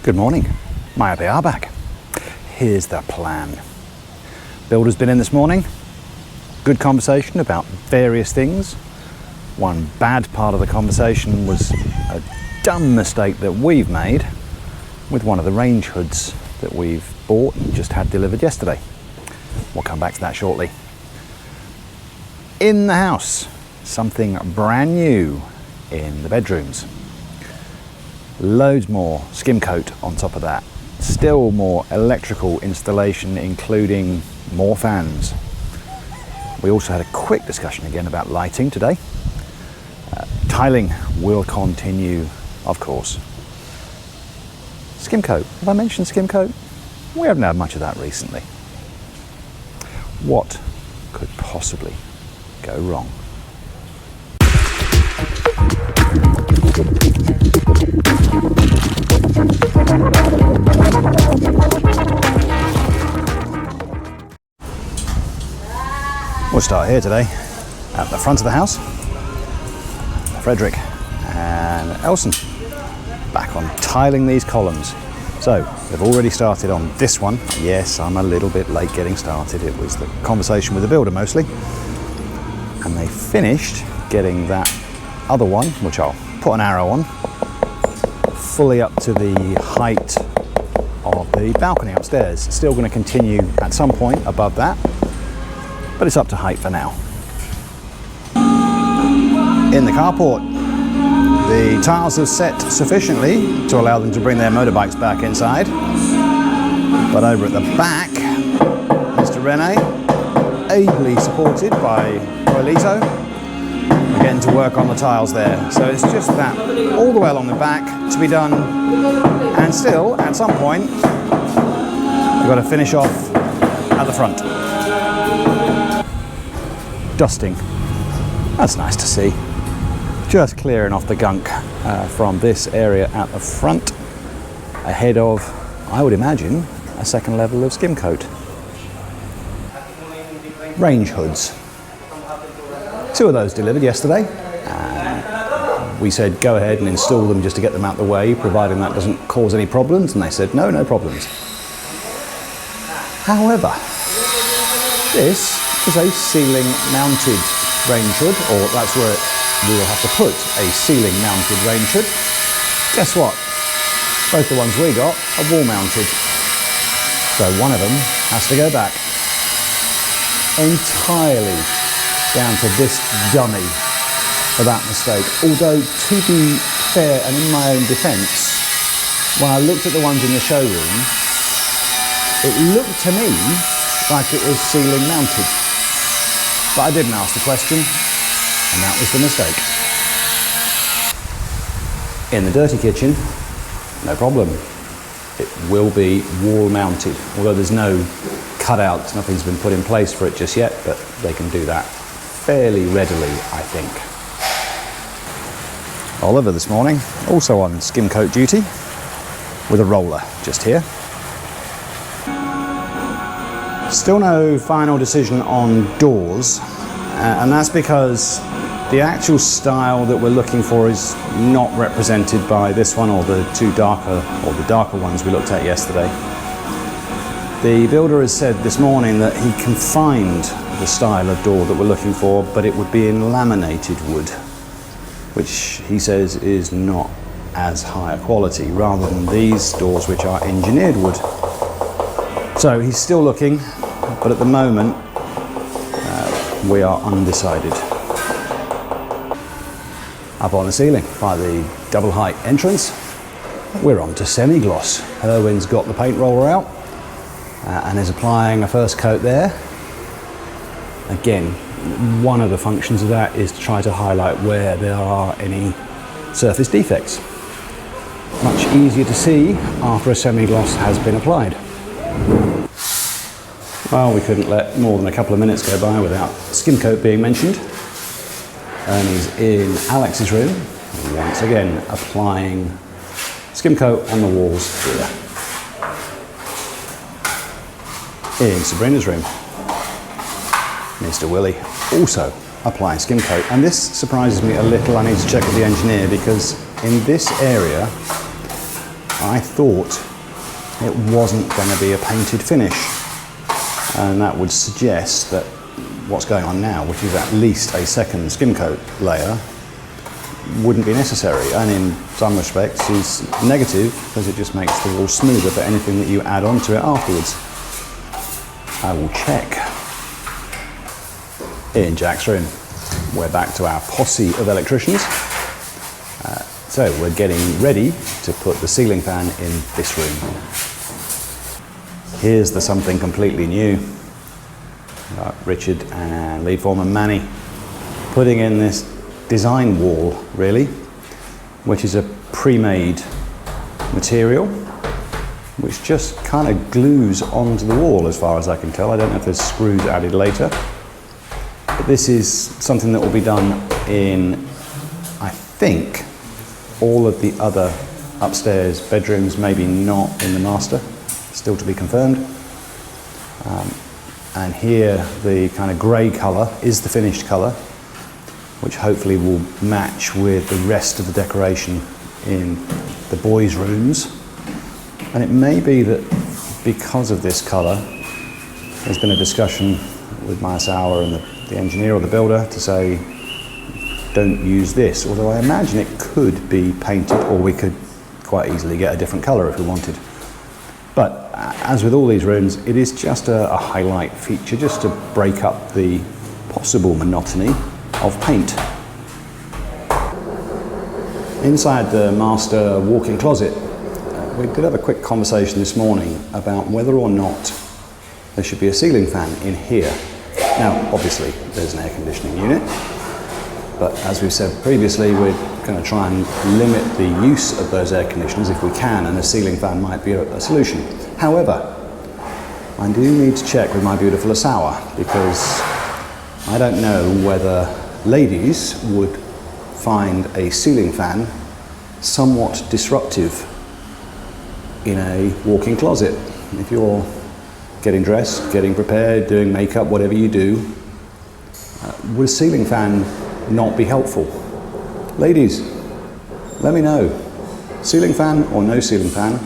Good morning, Maya they are back. Here's the plan. Builder's been in this morning, good conversation about various things. One bad part of the conversation was a dumb mistake that we've made with one of the range hoods that we've bought and just had delivered yesterday. We'll come back to that shortly. In the house, something brand new in the bedrooms. Loads more skim coat on top of that. Still more electrical installation, including more fans. We also had a quick discussion again about lighting today. Tiling will continue, of course. Skim coat. Have I mentioned skim coat? We haven't had much of that recently. What could possibly go wrong? We'll start here today at the front of the house. Frederick and Elson back on tiling these columns. So they've already started on this one. Yes, I'm a little bit late getting started. It was the conversation with the builder mostly. And they finished getting that other one, which I'll put an arrow on, fully up to the height of the balcony upstairs. It's still going to continue at some point above that, but it's up to height for now. In the carport, the tiles have set sufficiently to allow them to bring their motorbikes back inside. But over at the back, Mr. Rene, ably supported by Roylito, are getting to work on the tiles there. So it's just that all the way along the back to be done. And still, at some point, we've got to finish off at the front. Dusting. That's nice to see. Just clearing off the gunk from this area at the front, ahead of, I would imagine, a second level of skim coat. Range hoods. 2 of those delivered yesterday. We said go ahead and install them just to get them out the way, providing that doesn't cause any problems, and they said no, no problems. However, this is a ceiling mounted range hood, or that's where we will have to put a ceiling mounted range hood. Guess what? Both the ones we got are wall mounted. So one of them has to go back. Entirely down to this dummy for that mistake. Although, to be fair and in my own defence, when I looked at the ones in the showroom, it looked to me like it was ceiling mounted. But I didn't ask the question, and that was the mistake. In the dirty kitchen, no problem. It will be wall mounted, although there's no cutouts, nothing's been put in place for it just yet, but they can do that fairly readily, I think. Oliver this morning, also on skim coat duty, with a roller just here. Still no final decision on doors, and that's because the actual style that we're looking for is not represented by this one or the darker ones we looked at yesterday. The builder has said this morning that he can find the style of door that we're looking for, but it would be in laminated wood, which he says is not as high a quality, rather than these doors which are engineered wood. So he's still looking, but at the moment we are undecided. Up on the ceiling by the double height entrance, we're on to semi-gloss. Erwin's got the paint roller out and is applying a first coat there. Again, one of the functions of that is to try to highlight where there are any surface defects. Much easier to see after a semi-gloss has been applied. Well, we couldn't let more than a couple of minutes go by without skim coat being mentioned. Ernie's in Alex's room, once again applying skim coat on the walls here. In Sabrina's room, Mr. Willie also applying skim coat, and this surprises me a little. I need to check with the engineer, because in this area I thought it wasn't going to be a painted finish, and that would suggest that what's going on now, which is at least a second skim coat layer, wouldn't be necessary, and in some respects is negative because it just makes the wall smoother for anything that you add onto it afterwards. I will check. In Jack's room, we're back to our posse of electricians. So we're getting ready to put the ceiling fan in this room. Here's the something completely new. Richard and lead foreman Manny putting in this design wall, really, which is a pre-made material which just kind of glues onto the wall as far as I can tell. I don't know if there's screws added later, but this is something that will be done in, I think, all of the other upstairs bedrooms, maybe not in the master, still to be confirmed. And here the kind of grey colour is the finished colour, which hopefully will match with the rest of the decoration in the boys' rooms. And it may be that because of this colour, there's been a discussion with Mayasawa and the engineer or the builder to say, don't use this, although I imagine it could be painted, or we could quite easily get a different colour if we wanted. But as with all these rooms, it is just a highlight feature, just to break up the possible monotony of paint. Inside the master walk-in closet, we did have a quick conversation this morning about whether or not there should be a ceiling fan in here. Now, obviously, there's an air conditioning unit, but as we've said previously, we're going to try and limit the use of those air conditioners if we can, and a ceiling fan might be a solution. However, I do need to check with my beautiful Asawa, because I don't know whether ladies would find a ceiling fan somewhat disruptive in a walk-in closet. If you're getting dressed, getting prepared, doing makeup, whatever you do, would a ceiling fan not be helpful? Ladies, let me know. Ceiling fan or no ceiling fan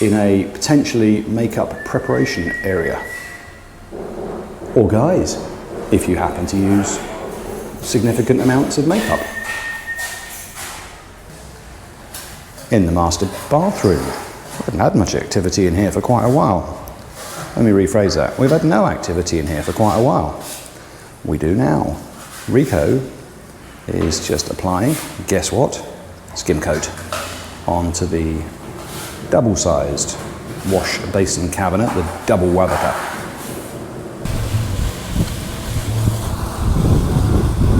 in a potentially makeup preparation area. Or guys, if you happen to use significant amounts of makeup. In the master bathroom, we haven't had much activity in here for quite a while. Let me rephrase that. We've had no activity in here for quite a while. We do now. Rico is just applying, guess what? Skim coat onto the double-sized wash basin cabinet, the double wabaka.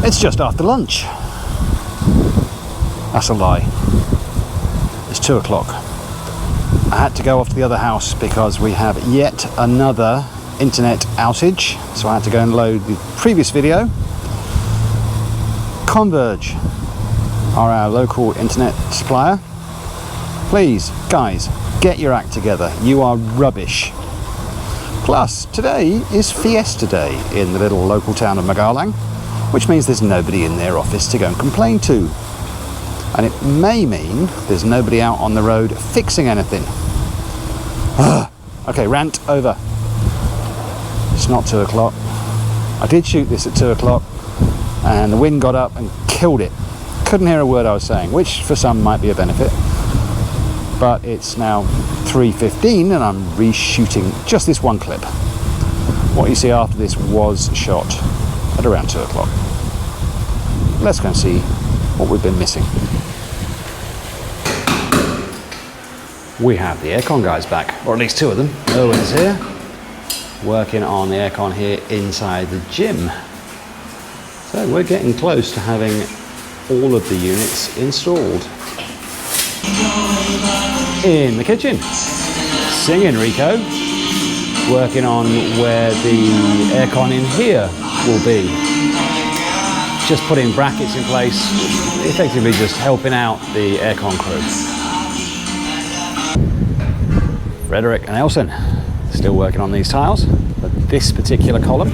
It's just after lunch. That's a lie. It's 2 o'clock. I had to go off to the other house because we have yet another internet outage, so I had to go and load the previous video. Converge are our local internet supplier. Please, guys, get your act together. You are rubbish. Plus, today is Fiesta Day in the little local town of Magalang, which means there's nobody in their office to go and complain to. And it may mean there's nobody out on the road fixing anything. Okay, rant over. It's not 2 o'clock. I did shoot this at 2 o'clock and the wind got up and killed it. Couldn't hear a word I was saying, which for some might be a benefit. But it's now 3:15 and I'm reshooting just this one clip. What you see after this was shot at around 2 o'clock. Let's go and see what we've been missing. We have the aircon guys back, or at least 2 of them. Owen's here, working on the aircon here inside the gym. So we're getting close to having all of the units installed. In the kitchen, singing Rico, working on where the aircon in here will be. Just putting brackets in place, effectively just helping out the aircon crew. Frederick and Elson still working on these tiles, but this particular column,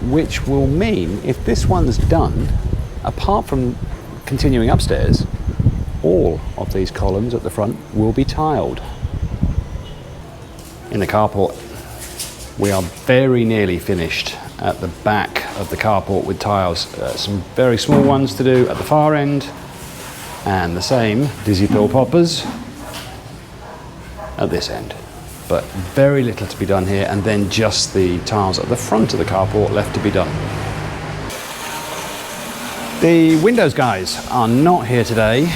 which will mean if this one's done, apart from continuing upstairs, all of these columns at the front will be tiled. In the carport, we are very nearly finished at the back of the carport with tiles. Some very small ones to do at the far end, and the same dizzy pill poppers at this end. But very little to be done here, and then just the tiles at the front of the carport left to be done. The windows guys are not here today.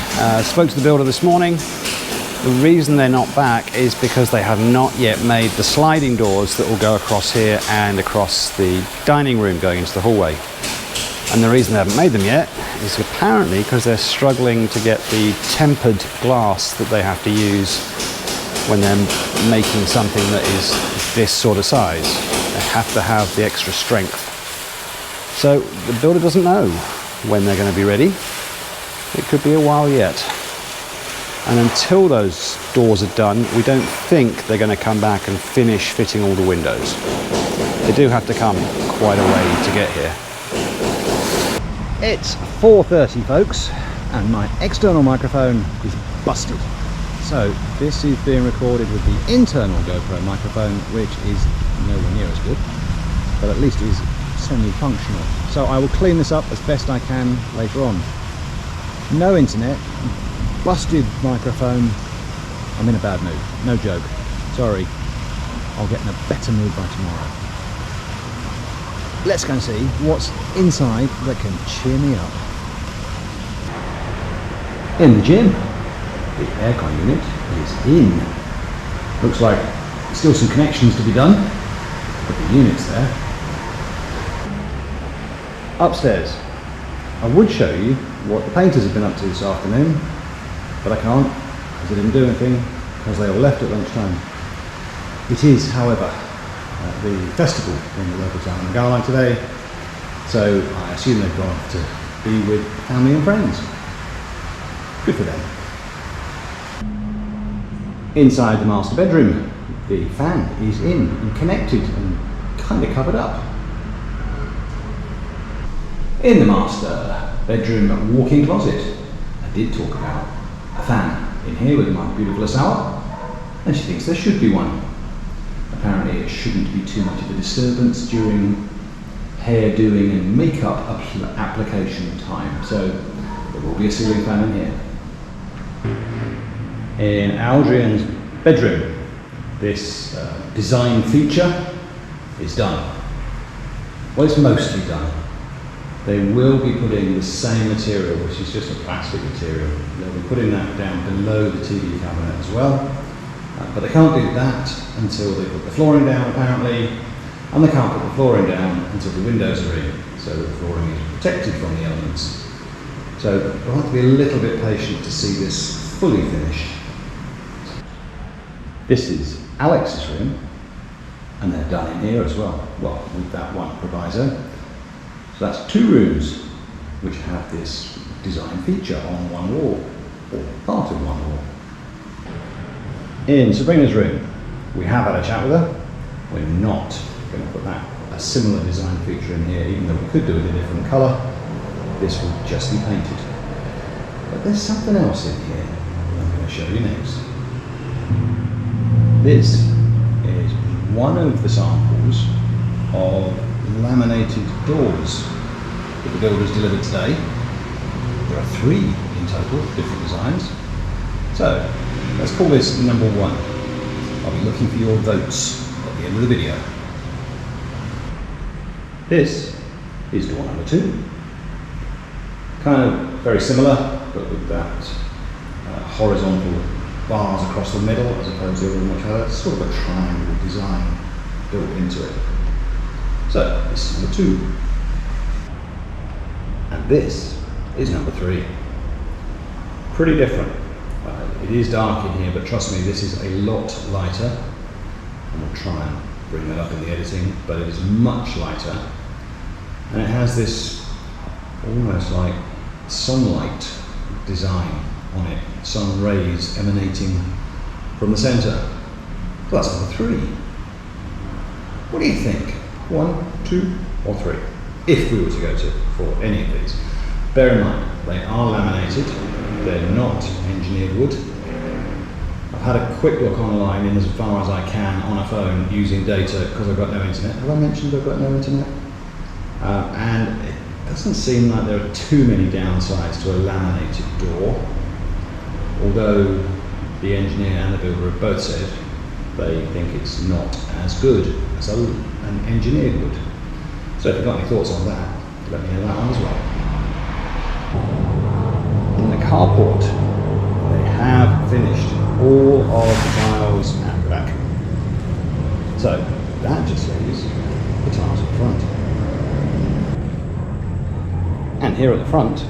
Spoke to the builder this morning. The reason they're not back is because they have not yet made the sliding doors that will go across here and across the dining room going into the hallway. And the reason they haven't made them yet is apparently because they're struggling to get the tempered glass that they have to use when they're making something that is this sort of size. They have to have the extra strength. So the builder doesn't know when they're going to be ready. It could be a while yet. And until those doors are done, we don't think they're going to come back and finish fitting all the windows. They do have to come quite a way to get here. It's 4:30, folks, and my external microphone is busted. So this is being recorded with the internal GoPro microphone, which is nowhere near as good, but at least it is semi-functional. So I will clean this up as best I can later on. No internet, busted microphone. I'm in a bad mood, no joke. Sorry, I'll get in a better mood by tomorrow. Let's go and see what's inside that can cheer me up. In the gym, the aircon unit is in. Looks like still some connections to be done, but the unit's there. Upstairs, I would show you what the painters have been up to this afternoon, but I can't because they didn't do anything because they all left at lunchtime. It is, however, the festival in the local town of Gala today, so I assume they've gone off to be with family and friends. Good for them. Inside the master bedroom, the fan is in and connected and kind of covered up. In the master bedroom walk-in closet, I did talk about a fan in here with my beautiful Asawa, and she thinks there should be one. Apparently it shouldn't be too much of a disturbance during hair doing and makeup application time, so there will be a ceiling fan in here. In Adrian's bedroom, this design feature is done. Well, it's mostly done. They will be putting the same material, which is just a plastic material. They'll be putting that down below the TV cabinet as well. But they can't do that until they put the flooring down, apparently, and they can't put the flooring down until the windows are in, so that the flooring is protected from the elements. So we'll have to be a little bit patient to see this fully finished. This is Alex's room, and they're done in here as well. Well, with that one proviso. So that's two rooms which have this design feature on one wall, or part of one wall. In Sabrina's room, we have had a chat with her. We're not going to put a similar design feature in here, even though we could do it in a different colour. This will just be painted. But there's something else in here I'm going to show you next. This is one of the samples of laminated doors that the builders delivered today. There are 3 in total, different designs. So let's call this number 1. I'll be looking for your votes at the end of the video. This is door number 2. Kind of very similar, but with that horizontal bars across the middle as opposed to the other one, which has sort of a triangle design built into it. So this is number 2. And this is number 3. Pretty different. It is dark in here, but trust me, this is a lot lighter. And we'll try and bring that up in the editing, but it is much lighter. And it has this almost like sunlight design on it, sun rays emanating from the centre. So that's number 3. What do you think? 1, 2, or 3? If we were to go for any of these. Bear in mind, they are laminated. they're not engineered wood. I've had a quick look online in as far as I can on a phone using data because I've got no internet. Have I mentioned I've got no internet? And it doesn't seem like there are too many downsides to a laminated door, although the engineer and the builder have both said they think it's not as good as an engineered wood. So if you've got any thoughts on that, let me know that one as well. In the carport, they have finished all of the tiles at the back. So that just leaves the tiles up front. And here at the front,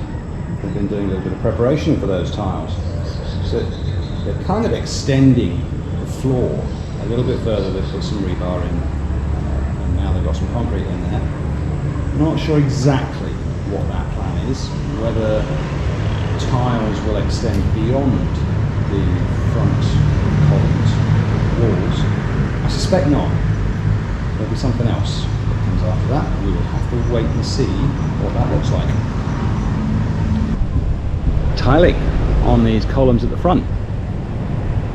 we've been doing a little bit of preparation for those tiles. So they're kind of extending the floor a little bit further. They've put some rebar in, and now they've got some concrete in there. Not sure exactly what that plan is, whether tiles will extend beyond the front columns, walls. I suspect not. There'll be something else that comes after that. We will have to wait and see what that looks like. Tiling on these columns at the front.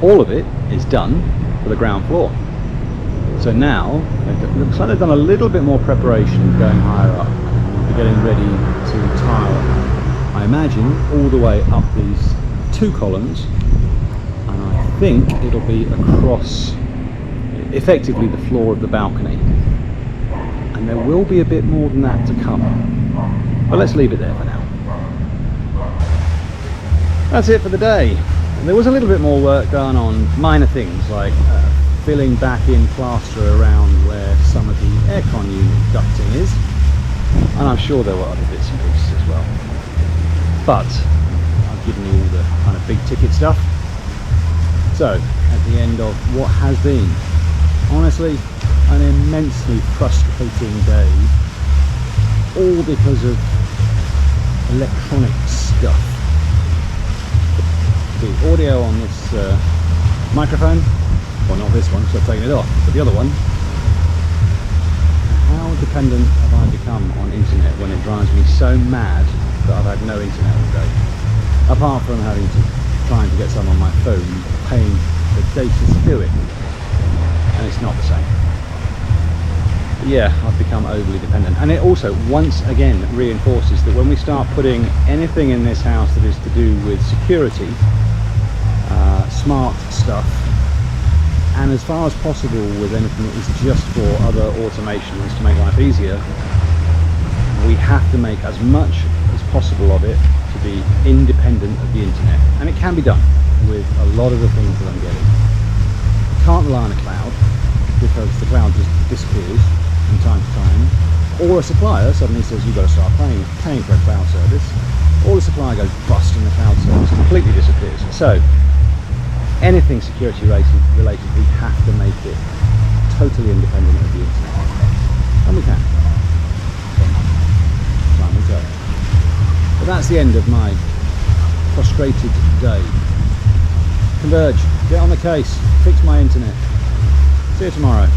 All of it is done for the ground floor. So now, it looks like they've done a little bit more preparation going higher up. They're getting ready to tile, I imagine, all the way up these two columns. And I think it'll be across, effectively, the floor of the balcony. And there will be a bit more than that to come. But let's leave it there for now. That's it for the day. And there was a little bit more work done on minor things like filling back in plaster around where some of the aircon unit ducting is, and I'm sure there were other bits and pieces as well. But I've given you all the kind of big ticket stuff. So at the end of what has been honestly an immensely frustrating day, all because of electronic stuff. The audio on this microphone, well, not this one, so I've taken it off, but the other one. How dependent have I become on internet when it drives me so mad that I've had no internet all day? Apart from trying to get some on my phone, paying the data to do it, and it's not the same. But yeah, I've become overly dependent, and it also once again reinforces that when we start putting anything in this house that is to do with security, smart stuff, and as far as possible with anything that is just for other automations to make life easier, we have to make as much as possible of it to be independent of the internet. And it can be done with a lot of the things that I'm getting. You can't rely on a cloud because the cloud just disappears from time to time, or a supplier suddenly says you've got to start paying for a cloud service, or the supplier goes bust and the cloud service completely disappears. So anything security related, we have to make it totally independent of the internet. And we can. Time will tell. But that's the end of my frustrated day. Converge, get on the case, fix my internet. See you tomorrow.